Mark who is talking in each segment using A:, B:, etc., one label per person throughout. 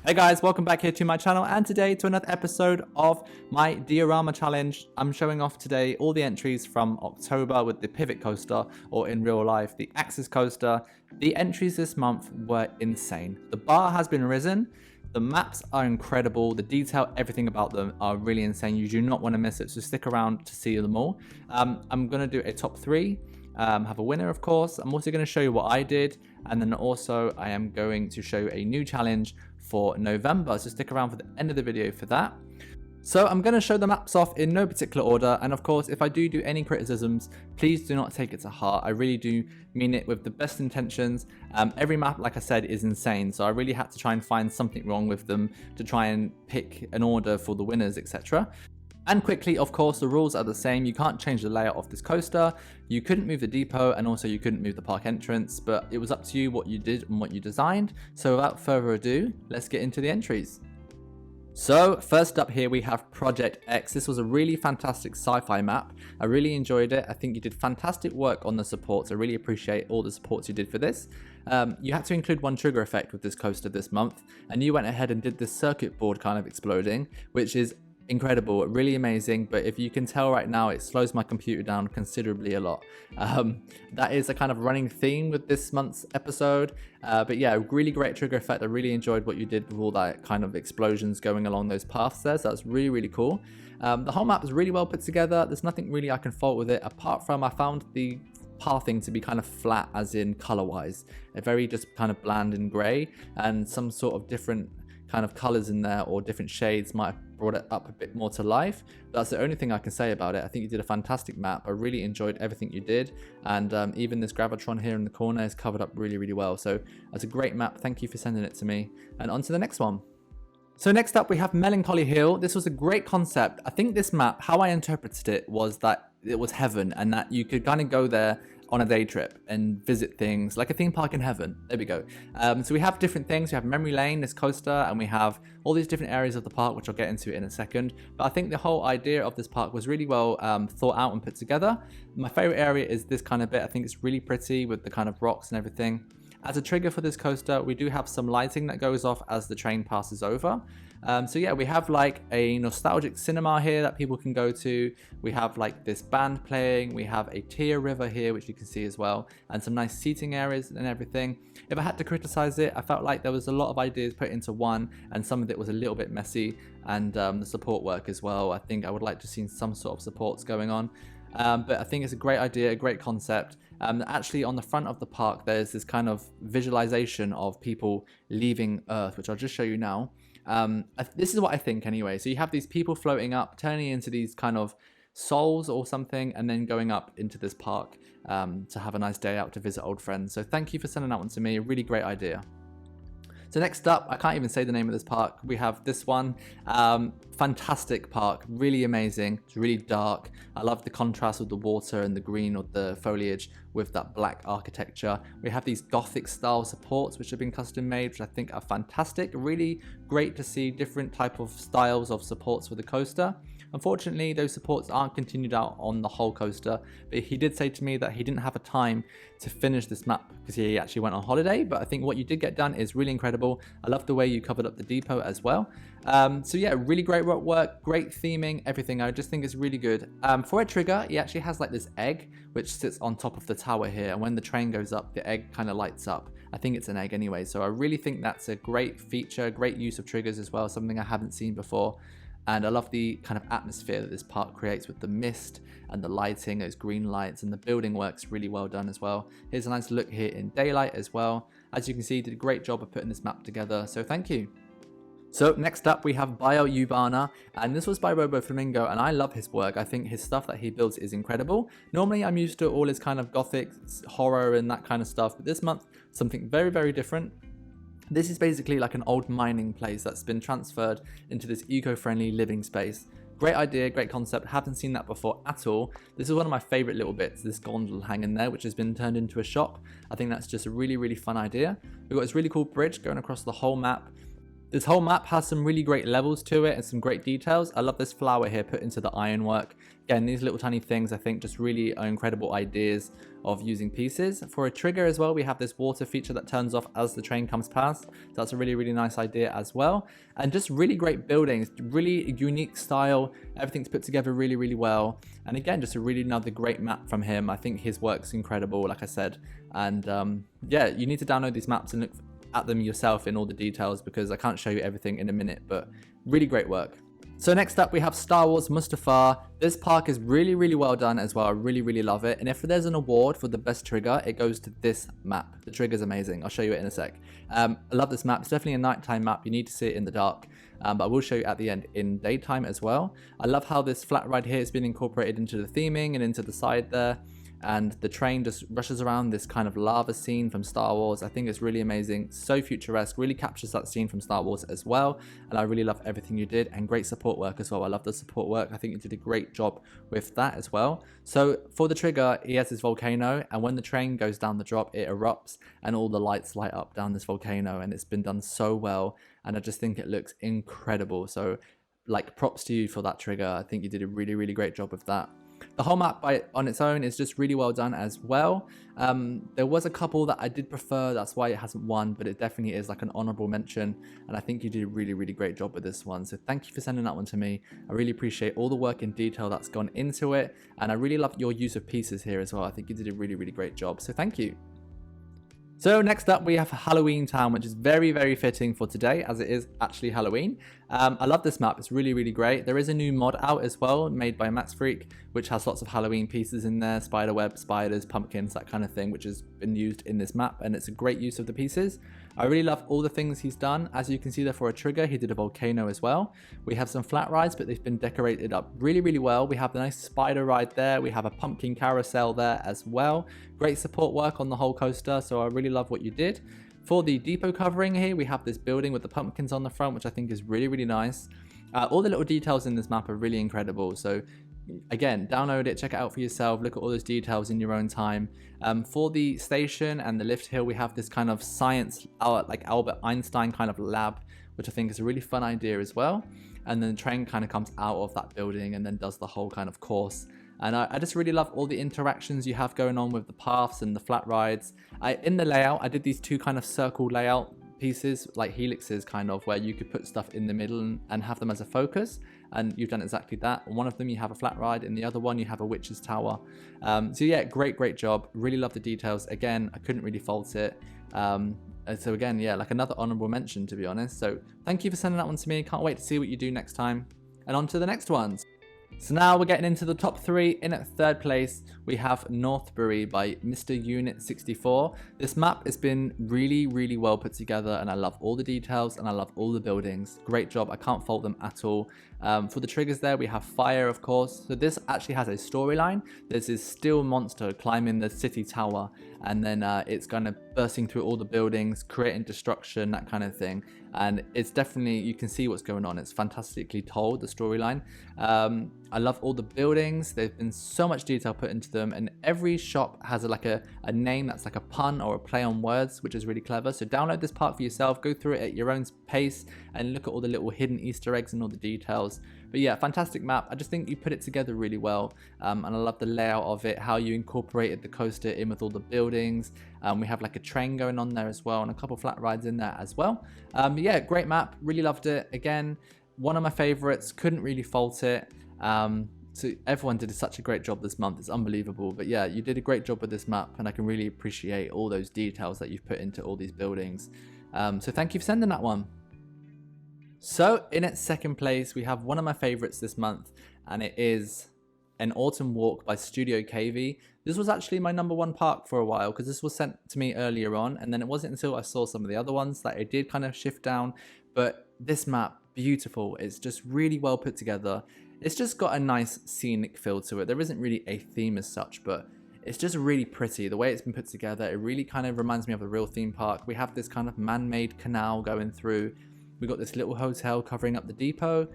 A: Hey guys, welcome back here to my channel and today to another episode of my Diorama challenge. I'm showing off today all the entries from October with the pivot coaster, or in real life, the axis coaster. The entries this month were insane. The bar has been risen. The maps are incredible. The detail, everything about them are really insane. You do not want to miss it, so stick around to see them all. I'm going to do a top three. Have a winner, of course. I'm also going to show you what I did, and then also I am going to show you a new challenge for November, so stick around for the end of the video for that. So I'm going to show the maps off in no particular order, and of course if I do any criticisms, please do not take it to heart. I really do mean it with the best intentions. Every map, like I said, is insane, so I really had to try and find something wrong with them to try and pick an order for the winners, etc. And quickly, of course, the rules are the same. You can't change the layout of this coaster, you couldn't move the depot, and also you couldn't move the park entrance, but it was up to you what you did and what you designed. So without further ado, let's get into the entries. So first up here we have Project X. This was a really fantastic sci-fi map. I really enjoyed it. I think you did fantastic work on the supports. I really appreciate all the supports you did for this. You had to include one trigger effect with this coaster this month, and you went ahead and did this circuit board kind of exploding, which is incredible, really amazing. But if you can tell right now, it slows my computer down considerably a lot. That is a kind of running theme with this month's episode. But yeah, really great trigger effect. I really enjoyed what you did with all that kind of explosions going along those paths there. So that's really, really cool. The whole map is really well put together. There's nothing really I can fault with it, apart from I found the pathing to be kind of flat, as in color wise, a very just kind of bland and gray, and some sort of different kind of colors in there or different shades might have brought it up a bit more to life. But that's the only thing I can say about it. I think you did a fantastic map. I really enjoyed everything you did, and even this gravitron here in the corner is covered up really, really well. So that's a great map. Thank you for sending it to me. And on to the next one. So next up we have Melancholy Hill. This was a great concept. I think this map, how I interpreted it, was that it was heaven, and that you could kind of go there on a day trip and visit things like a theme park in heaven. There we go. So we have different things. We have Memory Lane, this coaster, and we have all these different areas of the park, which I'll get into in a second. But I think the whole idea of this park was really well thought out and put together. My favorite area is this kind of bit. I think it's really pretty with the kind of rocks and everything. As a trigger for this coaster, we do have some lighting that goes off as the train passes over. So yeah, we have like a nostalgic cinema here that people can go to. We have like this band playing. We have a Tier River here, which you can see as well, and some nice seating areas and everything. If I had to criticize it, I felt like there was a lot of ideas put into one, and some of it was a little bit messy, and the support work as well. I think I would like to see some sort of supports going on. But I think it's a great idea, a great concept. Actually, on the front of the park, there's this kind of visualization of people leaving Earth, which I'll just show you now. This is what I think anyway. So you have these people floating up, turning into these kind of souls or something, and then going up into this park to have a nice day out to visit old friends. So thank you for sending that one to me. A really great idea. So next up, I can't even say the name of this park. We have this one. Fantastic park, really amazing. It's really dark. I love the contrast with the water and the green of the foliage with that black architecture. We have these Gothic style supports which have been custom made, which I think are fantastic. Really great to see different type of styles of supports for the coaster. Unfortunately, those supports aren't continued out on the whole coaster, but he did say to me that he didn't have a time to finish this map because he actually went on holiday. But I think what you did get done is really incredible. I love the way you covered up the depot as well. So yeah, really great work, great theming, everything. I just think it's really good. For a trigger, he actually has like this egg which sits on top of the tower here, and when the train goes up, the egg kind of lights up. I think it's an egg anyway, so I really think that's a great feature, great use of triggers as well, something I haven't seen before. And I love the kind of atmosphere that this park creates with the mist and the lighting, those green lights, and the building works really well done as well. Here's a nice look here in daylight as well. As you can see, he did a great job of putting this map together, so thank you. So next up we have Bio Ubana, and this was by Robo Flamingo, and I love his work. I think his stuff that he builds is incredible. Normally I'm used to all his kind of gothic horror and that kind of stuff, but this month something very, very different. This is basically like an old mining place that's been transferred into this eco-friendly living space. Great idea, great concept. Haven't seen that before at all. This is one of my favorite little bits, this gondola hanging there, which has been turned into a shop. I think that's just a really, really fun idea. We've got this really cool bridge going across the whole map. This whole map has some really great levels to it and some great details. I love this flower here put into the ironwork. Again, these little tiny things I think just really are incredible ideas of using pieces. For a trigger as well, we have this water feature that turns off as the train comes past. So that's a really, really nice idea as well. And just really great buildings, really unique style. Everything's put together really, really well. And again, just a really another great map from him. I think his work's incredible, like I said. And yeah, you need to download these maps and look at them yourself in all the details, because I can't show you everything in a minute, but really great work. So next up we have Star Wars Mustafar. This park is really, really well done as well. I really, really love it. And if there's an award for the best trigger, it goes to this map. The trigger's amazing. I'll show you it in a sec. I love this map. It's definitely a nighttime map. You need to see it in the dark. But I will show you at the end in daytime as well. I love how this flat ride here has been incorporated into the theming and into the side there. And the train just rushes around this kind of lava scene from Star Wars. I think it's really amazing, so futuresque, really captures that scene from Star Wars as well. And I really love everything you did, and great support work as well. I love the support work. I think you did a great job with that as well. So for the trigger, he has his volcano, and when the train goes down the drop, it erupts and all the lights light up down this volcano, and it's been done so well. And I just think it looks incredible. So like, props to you for that trigger. I think you did a really, really great job with that. The whole map on its own is just really well done as well. There was a couple that I did prefer, that's why it hasn't won, but it definitely is like an honorable mention. And I think you did a really, really great job with this one. So thank you for sending that one to me. I really appreciate all the work and detail that's gone into it. And I really love your use of pieces here as well. I think you did a really, really great job. So thank you. So next up we have Halloween Town, which is very, very fitting for today, as it is actually Halloween. I love this map. It's really, really great. There is a new mod out as well, made by Max Freak, which has lots of Halloween pieces in there, spiderweb, spiders, pumpkins, that kind of thing, which has been used in this map, and it's a great use of the pieces. I really love all the things he's done. As you can see there, for a trigger, he did a volcano as well. We have some flat rides, but they've been decorated up really, really well. We have the nice spider ride there. We have a pumpkin carousel there as well. Great support work on the whole coaster, so I really love what you did. For the depot covering here, we have this building with the pumpkins on the front, which I think is really, really nice. All the little details in this map are really incredible. So again, download it, check it out for yourself, look at all those details in your own time. For the station and the lift hill, we have this kind of science, like Albert Einstein kind of lab, which I think is a really fun idea as well. And then the train kind of comes out of that building and then does the whole kind of course. And I just really love all the interactions you have going on with the paths and the flat rides. In the layout, I did these two kind of circle layout pieces, like helixes kind of, where you could put stuff in the middle and have them as a focus. And you've done exactly that. One of them you have a flat ride, and the other one you have a witch's tower. So yeah, great job. Really love the details. Again, I couldn't really fault it. So again, yeah, like another honorable mention, to be honest. So thank you for sending that one to me. Can't wait to see what you do next time. And on to the next ones. So now we're getting into the top three. In at third place, we have Northbury by Mr. Unit 64. This map has been really, really well put together, and I love all the details and I love all the buildings. Great job. I can't fault them at all. For the triggers there, we have fire, of course. So this actually has a storyline. There's this steel monster climbing the city tower, and then it's kind of bursting through all the buildings, creating destruction, that kind of thing. And it's definitely, you can see what's going on. It's fantastically told, the storyline. I love all the buildings. There's been so much detail put into them, and every shop has a name that's like a pun or a play on words, which is really clever. So download this park for yourself, go through it at your own pace, and look at all the little hidden Easter eggs and all the details. But yeah, fantastic map. I just think you put it together really well, and I love the layout of it, how you incorporated the coaster in with all the buildings. We have like a train going on there as well, and a couple flat rides in there as well. Yeah, great map. Really loved it. Again, one of my favorites. Couldn't really fault it. So everyone did such a great job this month. It's unbelievable. But yeah, you did a great job with this map, and I can really appreciate all those details that you've put into all these buildings. So thank you for sending that one. So in its second place, we have one of my favorites this month, and it is An Autumn Walk by Studio KV. This was actually my #1 park for a while, because this was sent to me earlier on, and then it wasn't until I saw some of the other ones that it did kind of shift down. But this map, beautiful. It's just really well put together. It's just got a nice scenic feel to it. There isn't really a theme as such, but it's just really pretty. The way it's been put together, it really kind of reminds me of a real theme park. We have this kind of man-made canal going through. We've got this little hotel covering up the depot.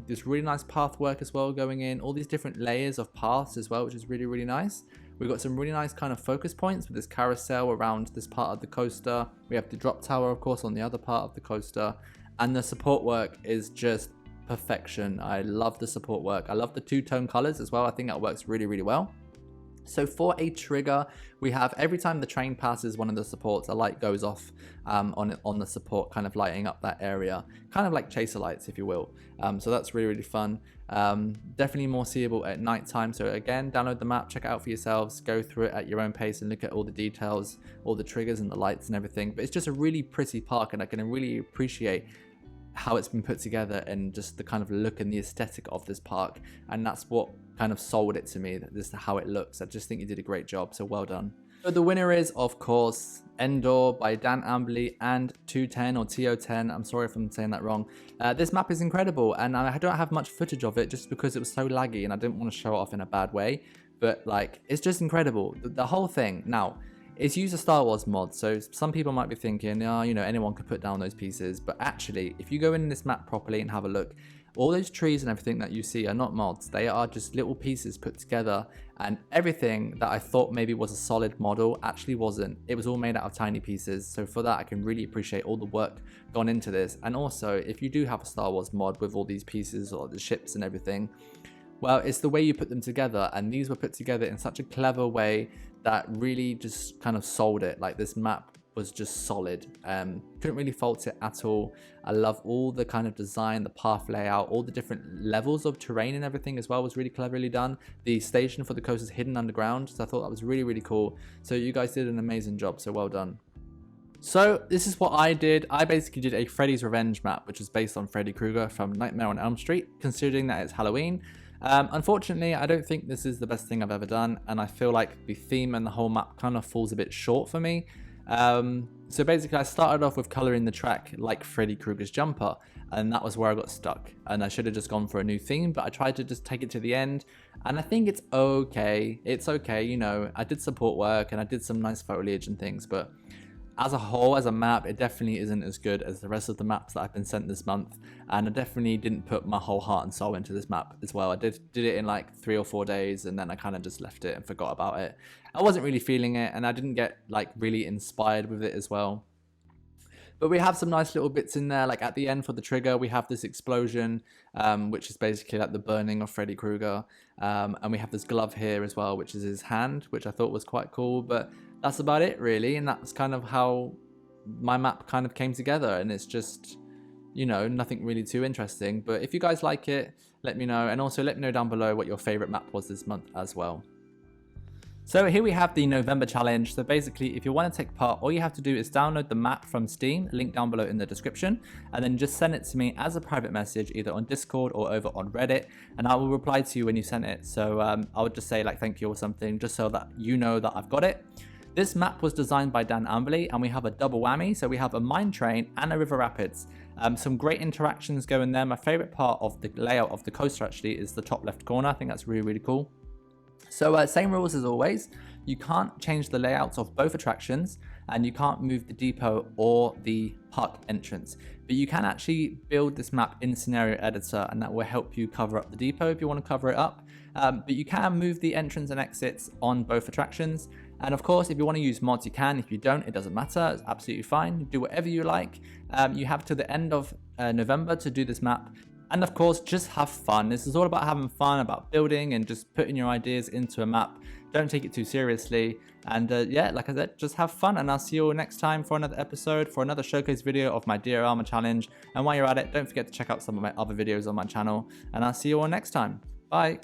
A: This really nice path work as well going in. All these different layers of paths as well, which is really, really nice. We've got some really nice kind of focus points with this carousel around this part of the coaster. We have the drop tower, of course, on the other part of the coaster. and the support work is just perfection. I love the support work. I love the two-tone colors as well. I think that works really, really well. So for a trigger, we have every time the train passes one of the supports, a light goes off on the support, kind of lighting up that area, kind of like chaser lights, if you will. So that's really, really fun. Definitely more seeable at night time. So again, download the map, check it out for yourselves, go through it at your own pace and look at all the details, all the triggers and the lights and everything. But it's just a really pretty park, and I can really appreciate how it's been put together and just the kind of look and the aesthetic of this park, and that's what kind of sold it to me, that this is how it looks. I just think you did a great job, so well done. So the winner is, of course, Endor by Dan Amberley and 210 or TO10. I'm sorry if I'm saying that wrong. This map is incredible, and I don't have much footage of it just because it was so laggy and I didn't want to show it off in a bad way, but like, it's just incredible, the whole thing. Now, it's used a Star Wars mod, so some people might be thinking, oh, you know, anyone could put down those pieces. But actually, if you go in this map properly and have a look, all those trees and everything that you see are not mods. They are just little pieces put together, and everything that I thought maybe was a solid model actually wasn't. It was all made out of tiny pieces. So for that, I can really appreciate all the work gone into this. And also, if you do have a Star Wars mod with all these pieces or the ships and everything, well, it's the way you put them together, and these were put together in such a clever way that really just kind of sold it. Like, this map was just solid. Couldn't really fault it at all. I love all the kind of design, the path layout, all the different levels of terrain and everything as well was really cleverly done. The station for the coast is hidden underground, so I thought that was really, really cool. So you guys did an amazing job, so well done. So this is what I did. I basically did a Freddy's Revenge map, which is based on Freddy Krueger from Nightmare on Elm Street, considering that it's Halloween. Unfortunately, I don't think this is the best thing I've ever done, and I feel like the theme and the whole map kind of falls a bit short for me. So basically, I started off with coloring the track like Freddy Krueger's jumper, and that was where I got stuck, and I should have just gone for a new theme, but I tried to just take it to the end, and I think it's okay. It's okay, you know, I did support work and I did some nice foliage and things, but as a whole, as a map, it definitely isn't as good as the rest of the maps that I've been sent this month, and I definitely didn't put my whole heart and soul into this map as well. I did it in like 3 or 4 days, and then I kind of just left it and forgot about it. I wasn't really feeling it, and I didn't get like really inspired with it as well. But we have some nice little bits in there, like at the end for the trigger, we have this explosion, which is basically like the burning of Freddy Krueger. And we have this glove here as well, which is his hand, which I thought was quite cool. But that's about it, really. And that's kind of how my map kind of came together. And it's just, you know, nothing really too interesting. But if you guys like it, let me know. And also let me know down below what your favorite map was this month as well. So here we have the November challenge. So basically, if you want to take part, all you have to do is download the map from Steam, link down below in the description, and then just send it to me as a private message, either on Discord or over on Reddit, and I will reply to you when you send it. So I would just say like thank you or something, just so that you know that I've got it. This map was designed by Dan Amberley, and we have a double whammy. So we have a mine train and a river rapids. Some great interactions going there. My favorite part of the layout of the coaster actually is the top left corner. I think that's really, really cool. So same rules as always. You can't change the layouts of both attractions, and you can't move the depot or the park entrance. But you can actually build this map in Scenario Editor, and that will help you cover up the depot if you want to cover it up. But you can move the entrance and exits on both attractions. And of course, if you want to use mods, you can. If you don't, it doesn't matter. It's absolutely fine. Do whatever you like. You have till the end of November to do this map. And of course, just have fun. This is all about having fun, about building and just putting your ideas into a map. Don't take it too seriously. And yeah, like I said, just have fun. And I'll see you all next time for another episode, for another showcase video of my Diorama challenge. And while you're at it, don't forget to check out some of my other videos on my channel. And I'll see you all next time. Bye.